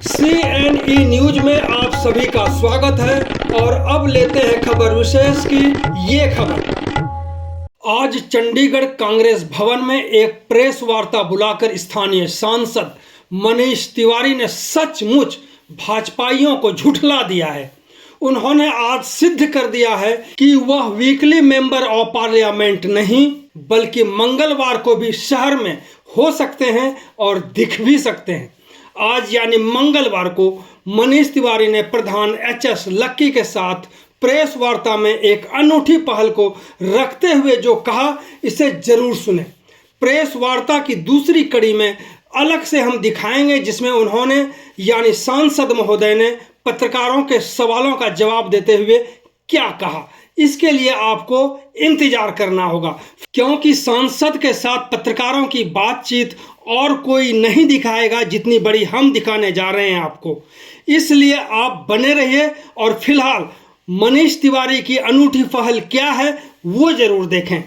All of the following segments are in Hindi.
CNE न्यूज में आप सभी का स्वागत है और अब लेते हैं खबर विशेष की ये खबर। आज चंडीगढ़ कांग्रेस भवन में एक प्रेस वार्ता बुलाकर स्थानीय सांसद मनीष तिवारी ने सचमुच भाजपाइयों को झुठला दिया है। उन्होंने आज सिद्ध कर दिया है कि वह वीकली मेंबर ऑफ पार्लियामेंट नहीं बल्कि मंगलवार को भी शहर में हो सकते हैं और दिख भी सकते हैं। आज यानी मंगलवार को मनीष तिवारी ने प्रधान HS लक्की के साथ प्रेस वार्ता में एक अनूठी पहल को रखते हुए जो कहा, इसे जरूर सुने। प्रेस वार्ता की दूसरी कड़ी में अलग से हम दिखाएंगे जिसमें उन्होंने यानी सांसद महोदय ने पत्रकारों के सवालों का जवाब देते हुए क्या कहा। इसके लिए आपको इंतजार करना होगा क्योंकि सांसद के साथ पत्रकारों की बातचीत और कोई नहीं दिखाएगा जितनी बड़ी हम दिखाने जा रहे हैं आपको। इसलिए आप बने रहिए और फिलहाल मनीष तिवारी की अनूठी पहल क्या है वो जरूर देखें।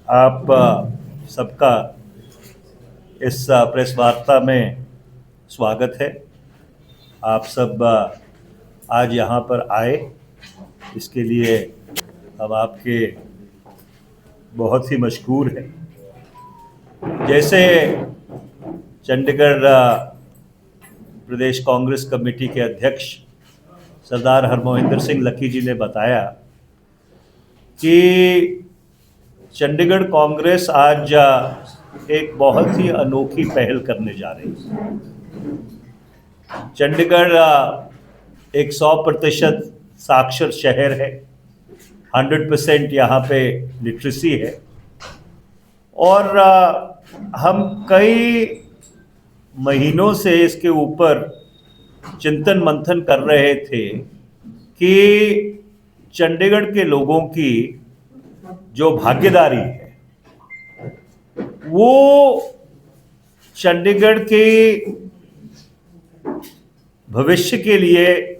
आप सबका इस प्रेस वार्ता में स्वागत है। आप सब आज यहाँ पर आए, इसके लिए हम आपके बहुत ही मशकूर हैं। जैसे चंडीगढ़ प्रदेश कांग्रेस कमेटी के अध्यक्ष सरदार हरमोहिंदर सिंह लक्की जी ने बताया कि चंडीगढ़ कांग्रेस आज एक बहुत ही अनोखी पहल करने जा रही है। चंडीगढ़ एक 100% साक्षर शहर है, 100% यहाँ पे लिटरेसी है और हम कई महीनों से इसके ऊपर चिंतन मंथन कर रहे थे कि चंडीगढ़ के लोगों की जो भागीदारी है वो चंडीगढ़ के भविष्य के लिए,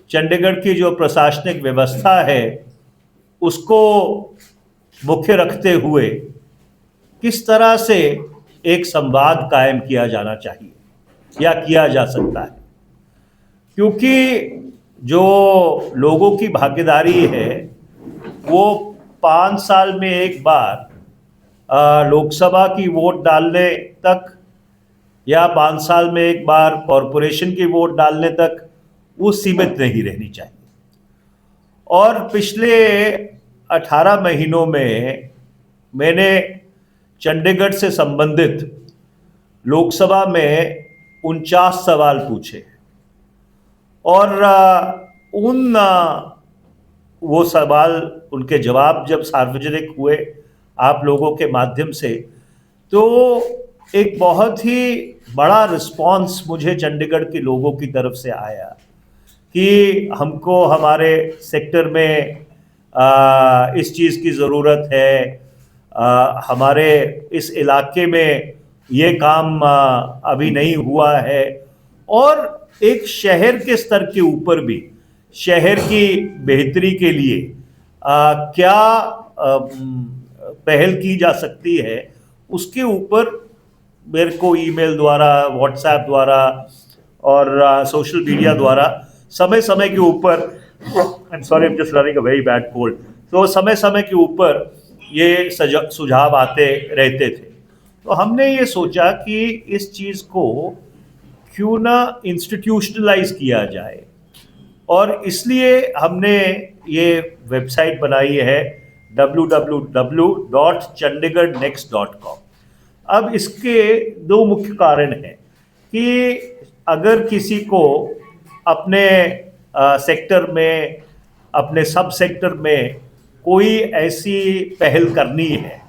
चंडीगढ़ की जो प्रशासनिक व्यवस्था है उसको मुख्य रखते हुए किस तरह से एक संवाद कायम किया जाना चाहिए या किया जा सकता है। क्योंकि जो लोगों की भागीदारी है वो 5 साल में एक बार लोकसभा की वोट डालने तक या 5 साल में एक बार कॉरपोरेशन की वोट डालने तक वो सीमित नहीं रहनी चाहिए। और पिछले 18 महीनों में मैंने चंडीगढ़ से संबंधित लोकसभा में 49 सवाल पूछे और वो सवाल, उनके जवाब जब सार्वजनिक हुए आप लोगों के माध्यम से, तो एक बहुत ही बड़ा रिस्पांस मुझे चंडीगढ़ के लोगों की तरफ से आया कि हमको हमारे सेक्टर में इस चीज़ की ज़रूरत है, हमारे इस इलाके में ये काम अभी नहीं हुआ है। और एक शहर के स्तर के ऊपर भी शहर की बेहतरी के लिए क्या पहल की जा सकती है उसके ऊपर मेरे को ईमेल द्वारा, व्हाट्सएप द्वारा और सोशल मीडिया द्वारा समय समय के ऊपर, I am sorry, I am just running a very bad cold, तो समय समय के ऊपर ये सुझाव आते रहते थे। तो हमने ये सोचा कि इस चीज़ को क्यों ना इंस्टीट्यूशनलाइज किया जाए और इसलिए हमने ये वेबसाइट बनाई है www.chandigarhnext.com। अब इसके 2 मुख्य कारण हैं कि अगर किसी को अपने सेक्टर में, अपने सब सेक्टर में कोई ऐसी पहल करनी है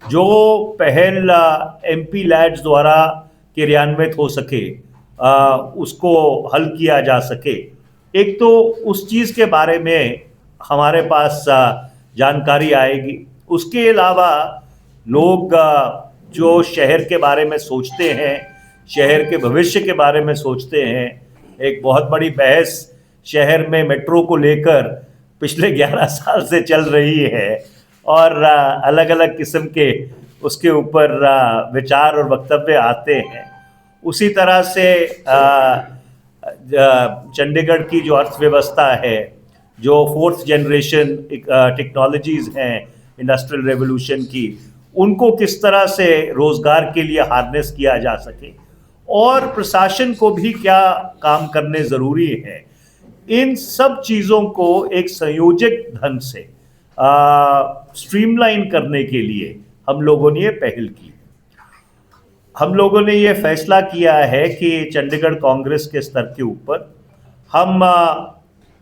जो पहल MP लैड्स द्वारा क्रियान्वित हो सके, उसको हल किया जा सके, एक तो उस चीज़ के बारे में हमारे पास जानकारी आएगी। उसके अलावा लोग जो शहर के बारे में सोचते हैं, शहर के भविष्य के बारे में सोचते हैं, एक बहुत बड़ी बहस शहर में मेट्रो को लेकर पिछले 11 साल से चल रही है और अलग अलग किस्म के उसके ऊपर विचार और वक्तव्य आते हैं उसी तरह से चंडीगढ़ की जो अर्थव्यवस्था है, जो 4th जनरेशन टेक्नोलॉजीज हैं इंडस्ट्रियल रेवोल्यूशन की, उनको किस तरह से रोजगार के लिए हार्नेस किया जा सके, और प्रशासन को भी क्या काम करने ज़रूरी है, इन सब चीज़ों को एक संयोजित ढंग से स्ट्रीमलाइन करने के लिए हम लोगों ने ये पहल की। हम लोगों ने ये फैसला किया है कि चंडीगढ़ कांग्रेस के स्तर के ऊपर हम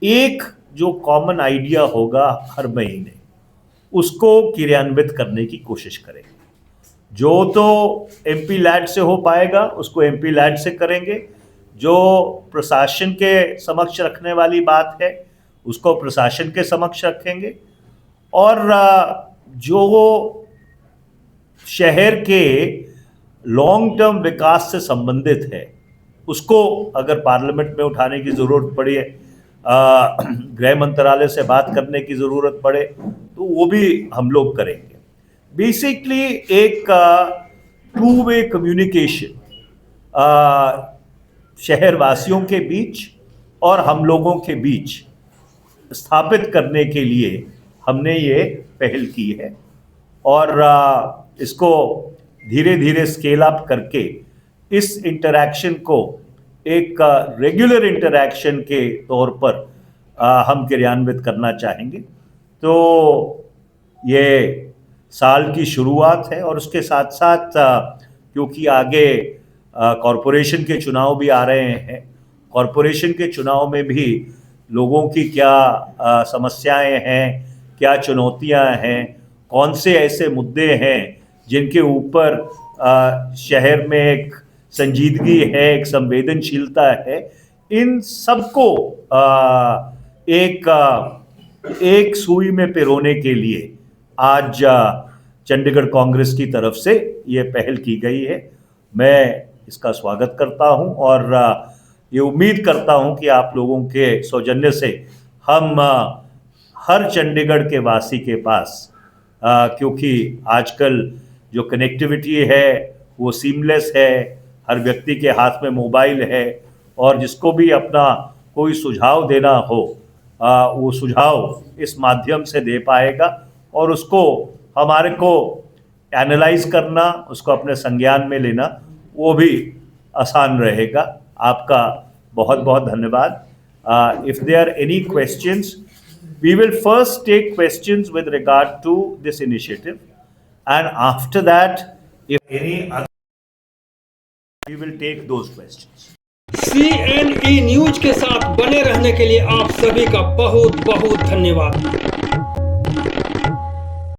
एक जो कॉमन आइडिया होगा हर महीने, उसको क्रियान्वित करने की कोशिश करेंगे। जो तो एमपी लैड से हो पाएगा उसको एमपी लैड से करेंगे, जो प्रशासन के समक्ष रखने वाली बात है उसको प्रशासन के समक्ष रखेंगे, और जो शहर के लॉन्ग टर्म विकास से संबंधित है उसको अगर पार्लियामेंट में उठाने की ज़रूरत पड़ी है, गृह मंत्रालय से बात करने की ज़रूरत पड़े, तो वो भी हम लोग करेंगे। बेसिकली एक टू वे कम्युनिकेशन शहरवासियों के बीच और हम लोगों के बीच स्थापित करने के लिए हमने ये पहल की है, और इसको धीरे धीरे स्केल अप करके इस इंटरैक्शन को एक रेगुलर इंटरैक्शन के तौर पर हम क्रियान्वित करना चाहेंगे। तो ये साल की शुरुआत है, और उसके साथ साथ क्योंकि आगे कॉरपोरेशन के चुनाव भी आ रहे हैं, कॉरपोरेशन के चुनाव में भी लोगों की क्या समस्याएं हैं, क्या चुनौतियां हैं, कौन से ऐसे मुद्दे हैं जिनके ऊपर शहर में एक संजीदगी है, एक संवेदनशीलता है, इन सबको एक सुई में पिरोने के लिए आज चंडीगढ़ कांग्रेस की तरफ से ये पहल की गई है। मैं इसका स्वागत करता हूं, और ये उम्मीद करता हूं कि आप लोगों के सौजन्य से हम हर चंडीगढ़ के वासी के पास, क्योंकि आजकल जो कनेक्टिविटी है वो सीमलेस है, हर व्यक्ति के हाथ में मोबाइल है, और जिसको भी अपना कोई सुझाव देना हो वो सुझाव इस माध्यम से दे पाएगा, और उसको हमारे को एनालाइज करना, उसको अपने संज्ञान में लेना, वो भी आसान रहेगा। आपका बहुत बहुत धन्यवाद। If there are any questions, we will first take questions with regard to this initiative, and after that if any other, we will take those questions. CNE news के साथ बने रहने के लिए आप सभी का बहुत बहुत धन्यवाद।